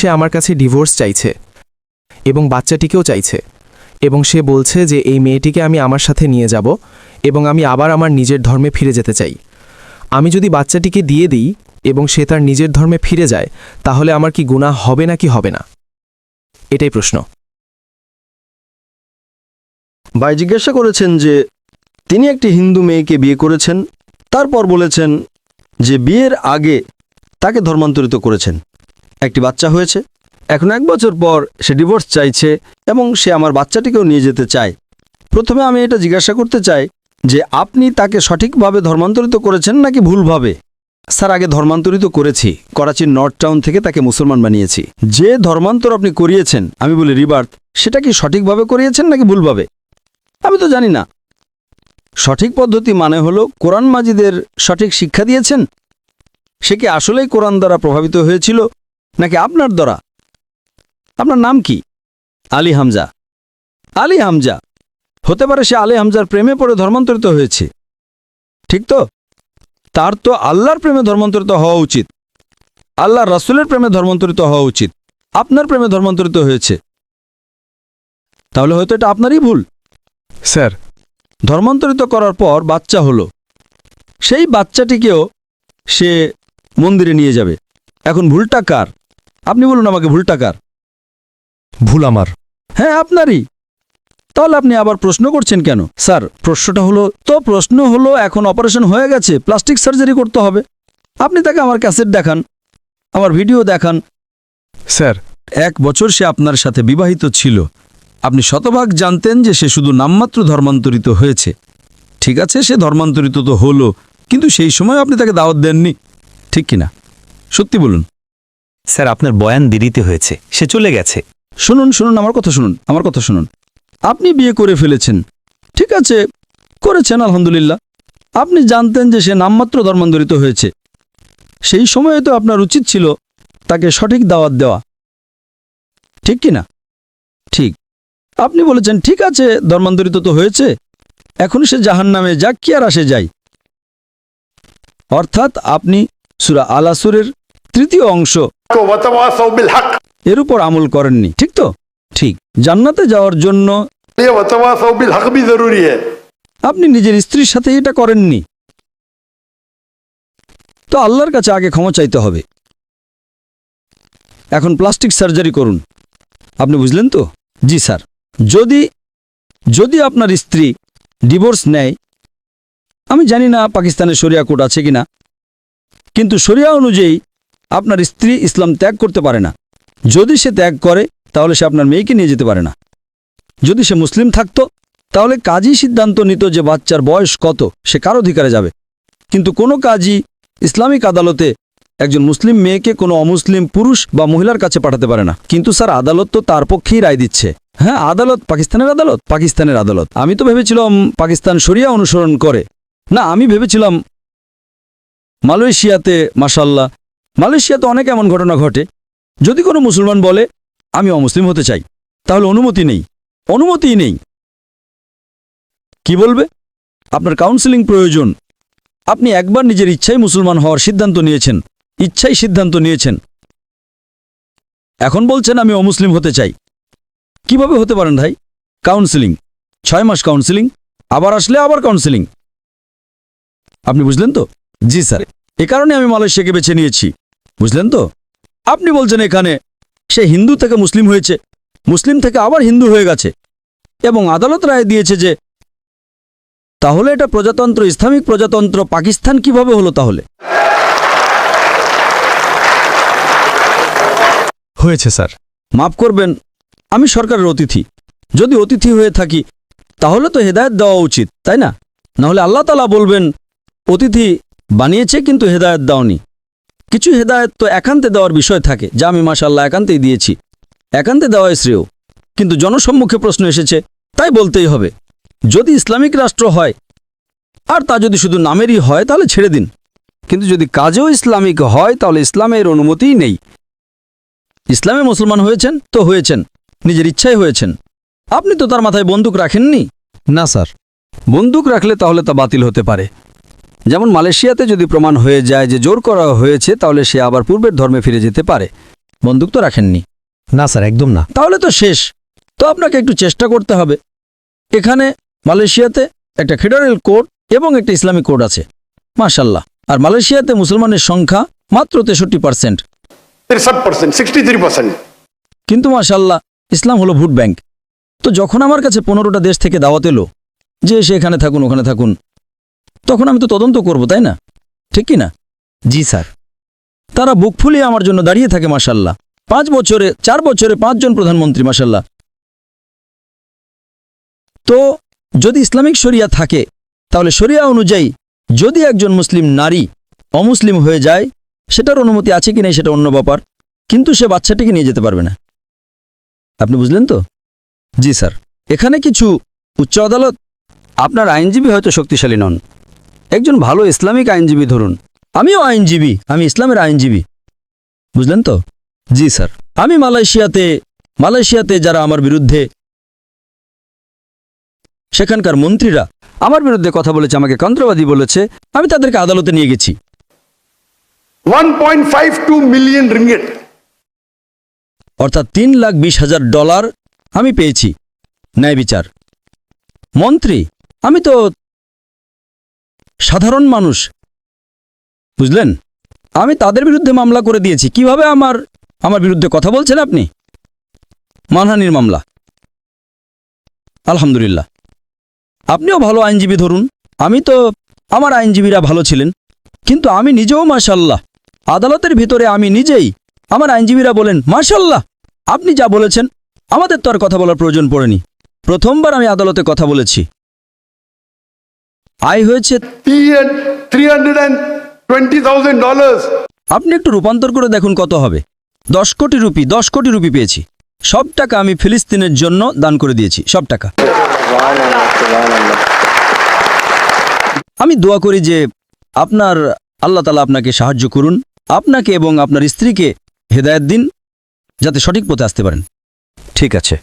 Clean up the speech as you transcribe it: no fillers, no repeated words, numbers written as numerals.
সে আমার কাছে ডিভোর্স চাইছে এবং বাচ্চাটিকেও চাইছে, এবং সে বলছে যে এই মেয়েটিকে আমি আমার সাথে নিয়ে যাব এবং আমি আবার আমার নিজের ধর্মে ফিরে যেতে চাই। আমি যদি বাচ্চাটিকে দিয়ে দিই এবং সে তার নিজের ধর্মে ফিরে যায়, তাহলে আমার কি গুনাহ হবে নাকি হবে না? এটাই প্রশ্ন। ভাই জিজ্ঞাসা করেছেন যে তিনি একটি হিন্দু মেয়েকে বিয়ে করেছেন, তারপর বলেছেন যে বিয়ের আগে তাকে ধর্মান্তরিত করেছেন, একটি বাচ্চা হয়েছে, এখন 1 বছর পর সে ডিভোর্স চাইছে এবং সে আমার বাচ্চাটিকেও নিয়ে যেতে চায়। প্রথমে আমি এটা জিজ্ঞাসা করতে চাই যে আপনি তাকে সঠিকভাবে ধর্মান্তরিত করেছেন নাকি ভুলভাবে? স্যার, আগে ধর্মান্তরিত করেছি, করাচির নর্থ টাউন থেকে তাকে মুসলমান বানিয়েছি। যে ধর্মান্তর আপনি করিয়েছেন, আমি বলি রিবার্থ, সেটা কি সঠিকভাবে করিয়েছেন নাকি ভুলভাবে? আমি তো জানি না। সঠিক পদ্ধতি মানে হলো কোরআন মাজিদের সঠিক শিক্ষা দিয়েছেন। সে কি আসলেই কোরআন দ্বারা প্রভাবিত হয়েছিল নাকি আপনার দ্বারা? আপনার নাম কি? আলী হামজা। আলী হামজা হতে পারে সে আলী হামজার প্রেমে পড়ে ধর্মান্তরিত হয়েছে, ঠিক তো? তার তো আল্লাহর প্রেমে ধর্মান্তরিত হওয়া উচিত, আল্লাহর রাসূলের প্রেমে ধর্মান্তরিত হওয়া উচিত। আপনার প্রেমে ধর্মান্তরিত হয়েছে, তাহলে হয়তো এটা আপনারই ভুল। স্যার, ধর্মান্তরিত করার পর বাচ্চা হলো, সেই বাচ্চাটিকেও সে মন্দিরে নিয়ে যাবে। এখন ভুলটা কার? আপনি বলুন আমাকে, ভুলটা কার? ভুল আমার। হ্যাঁ, আপনারই। তাহলে আপনি আবার প্রশ্ন করছেন কেন? স্যার, প্রশ্ন হলো এখন অপারেশন হয়ে গেছে, প্লাস্টিক সার্জারি করতে হবে। আপনি তাকে আমার ক্যাসেট দেখান, আমার ভিডিও দেখান। স্যার, 1 বছর সে আপনার সাথে বিবাহিত ছিল, আপনি শতভাগ জানতেন যে সে শুধু নামমাত্র ধর্মান্তরিত হয়েছে। ঠিক আছে, সে ধর্মান্তরিত তো হলো, কিন্তু সেই সময় আপনি তাকে দাওয়াত দেননি, ঠিক কিনা? সত্যি বলুন। স্যার, আপনার বয়ান দেরিতে হয়েছে, সে চলে গেছে। শুনুন, আমার কথা শুনুন। আপনি বিয়ে করে ফেলেছেন, ঠিক আছে, করেছেন, আলহামদুলিল্লাহ। আপনি জানতেন যে সে নামমাত্র ধর্মান্তরিত হয়েছে, সেই সময়ে তো আপনার উচিত ছিল তাকে সঠিক দাওয়াত দেওয়া, ঠিক কিনা? ঠিক। আপনি বলেছেন ঠিক আছে, ধর্মান্তরিত তো হয়েছে, এখন সে জাহান্নামে যাক, কি আর আসে যায়। অর্থাৎ আপনি সূরা আল আসরের 3য় অংশ এর উপর আমল করেননি, ঠিক তো? ঠিক। জান্নাতে যাওয়ার জন্য আপনি নিজের স্ত্রীর সাথে এটা করেননি, তো আল্লাহর কাছে আগে ক্ষমা চাইতে হবে। এখন প্লাস্টিক সার্জারি করুন, আপনি বুঝলেন তো? জি স্যার। যদি আপনার স্ত্রী ডিভোর্স নেয়, আমি জানি না পাকিস্তানের শরিয়া কোড আছে কিনা, কিন্তু শরিয়া অনুযায়ী আপনার স্ত্রী ইসলাম ত্যাগ করতে পারে না। যদি সে ত্যাগ করে, তাহলে সে আপনার মেয়েকে নিয়ে যেতে পারে না। যদি সে মুসলিম থাকতো, তাহলে কাজী সিদ্ধান্ত নিত যে বাচ্চার বয়স কত, সে কার অধিকারে যাবে। কিন্তু কোনো কাজী ইসলামিক আদালতে একজন মুসলিম মেয়েকে কোনো অমুসলিম পুরুষ বা মহিলার কাছে পাঠাতে পারে না। কিন্তু স্যার, আদালত তো তার পক্ষেই রায় দিচ্ছে। হ্যাঁ, আদালত পাকিস্তানের আদালত। আমি তো ভেবেছিলাম পাকিস্তান শরিয়া অনুসরণ করে। না, আমি ভেবেছিলাম মালয়েশিয়াতে, মাশাআল্লাহ, মালয়েশিয়াতে অনেক এমন ঘটনা ঘটে। যদি কোনো মুসলমান বলে আমি অমুসলিম হতে চাই, তাহলে অনুমতিই নেই। কি বলবে? আপনার কাউন্সেলিং প্রয়োজন। আপনি একবার নিজের ইচ্ছায় মুসলমান হওয়ার সিদ্ধান্ত নিয়েছেন, এখন বলছেন আমি অমুসলিম হতে চাই। কিভাবে হতে পারেন ভাই? কাউন্সেলিং, 6 মাস কাউন্সেলিং, আবার আসলে আবার কাউন্সেলিং। আপনি বুঝলেন তো? জি স্যার, এ কারণে আমি মালয়েশিয়াকে বেছে নিয়েছি, বুঝলেন তো? আপনি বলছেন এখানে সে হিন্দু থেকে মুসলিম হয়েছে, মুসলিম থেকে আবার হিন্দু হয়ে গেছে, এবং আদালত রায় দিয়েছে যে, তাহলে এটা প্রজাতন্ত্র, ইসলামিক প্রজাতন্ত্র পাকিস্তান কিভাবে হলো তাহলে? হয়েছে স্যার। মাফ করবেন, আমি সরকারের অতিথি। যদি অতিথি হয়ে থাকি, তাহলে তো হেদায়েত দেওয়া উচিত, তাই না? নাহলে আল্লাহ তাআলা বলবেন অতিথি বানিয়েছে কিন্তু হেদায়েত দাওনি। কিছু হেদায়েত তো একান্তে দেওয়ার বিষয় থাকে, যা আমি মাশাআল্লাহ একান্তেই দিয়েছি। একান্তে দেওয়াই শ্রেয়, কিন্তু জনসম্মুখে প্রশ্ন এসেছে, তাই বলতেই হবে। যদি ইসলামিক রাষ্ট্র হয়, আর তা যদি শুধু নামেরই হয়, তাহলে ছেড়ে দিন। কিন্তু যদি কাজেও ইসলামিক হয়, তাহলে ইসলামের অনুমতিই নেই। ইসলামে মুসলমান হয়েছেন তো হয়েছেন, নিজের ইচ্ছায় হয়েছেন। আপনি তো তার মাথায় বন্দুক রাখেননি। না স্যার। বন্দুক রাখলে তাহলে তা বাতিল হতে পারে। যেমন মালয়েশিয়াতে যদি প্রমাণ হয়ে যায় যে জোর করা হয়েছে, তাহলে সে আবার পূর্বের ধর্মে ফিরে যেতে পারে। বন্দুক তো রাখেননি। না স্যার, একদম না। তাহলে তো শেষ। তো আপনাকে একটু চেষ্টা করতে হবে। এখানে মালয়েশিয়াতে একটা ফেডারেল কোর্ট এবং একটা ইসলামিক কোর্ট আছে, মাশাল্লাহ। আর মালয়েশিয়াতে মুসলমানের সংখ্যা মাত্র 63%। 63%, 63%. কিন্তু মাশাল্লাহ ইসলাম হলো ভোট ব্যাংক। তো যখন আমার কাছে 15টা দেশ থেকে দাওয়াত এলো যে সে এখানে থাকুন ওখানে থাকুন, তখন আমি তো তদন্ত করব, তাই না? ঠিক কি না? জি স্যার। তারা বুক ফুলিয়ে আমার জন্য দাঁড়িয়ে থাকে মাশাল্লাহ। 4 বছরে 5 জন প্রধানমন্ত্রী মাশাল্লাহ। তো যদি ইসলামিক শরিয়া থাকে তাহলে শরিয়া অনুযায়ী যদি একজন মুসলিম নারী অমুসলিম হয়ে যায়, সেটার অনুমতি আছে কি নেই সেটা অন্য ব্যাপার, কিন্তু সে বাচ্চাটিকে নিয়ে যেতে পারবে না। আপনি বুঝলেন তো? জি স্যার। এখানে কিছু উচ্চ আদালত। আপনার আইনজীবী হয়তো শক্তিশালী নন, একজন ভালো ইসলামিক আইনজীবী ধরুন। আমিও আইনজীবী, আমি ইসলামের আইনজীবী, বুঝলেন তো? জি স্যার। আমি মালয়েশিয়াতে যারা আমার বিরুদ্ধে, সেখানকার মন্ত্রীরা আমার বিরুদ্ধে কথা বলেছে, আমাকে কন্ত্রবাদী বলেছে। আমি তাদেরকে আদালতে নিয়ে গেছি। 1.52 million ringgit. অর্থাৎ $3,20,000 আমি পেয়েছি ন্যায় বিচার। মন্ত্রী, আমি তো সাধারণ মানুষ, বুঝলেন? আমি তাদের বিরুদ্ধে মামলা করে দিয়েছি। কিভাবে আমার বিরুদ্ধে কথা বলছেন আপনি? মানহানির মামলা। আলহামদুলিল্লাহ। আপনিও ভালো আইনজীবী ধরুন। আমার আইনজীবীরা ভালো ছিলেন, কিন্তু আমি নিজেও মাশাল্লাহ আদালতের ভিতরে আমি নিজেই, আমার আইনজীবীরা বলেন মাশাল্লাহ আপনি যা বলেছেন আমাদের তো আর কথা বলার প্রয়োজন পড়েনি। প্রথমবার আমি আদালতে কথা বলেছি, আয় হয়েছে $320,000. আপনি একটু রূপান্তর করে দেখুন কত হবে। 10 কোটি রুপি পেয়েছি। সব টাকা আমি ফিলিস্তিনের জন্য দান করে দিয়েছি, সব টাকা। আমি দোয়া করি যে আল্লাহ তাআলা আপনাকে সাহায্য করুন, আপনাকে এবং আপনার স্ত্রীকে হেদায়েত দিন, যাতে সঠিক পথে আসতে পারেন। ঠিক আছে।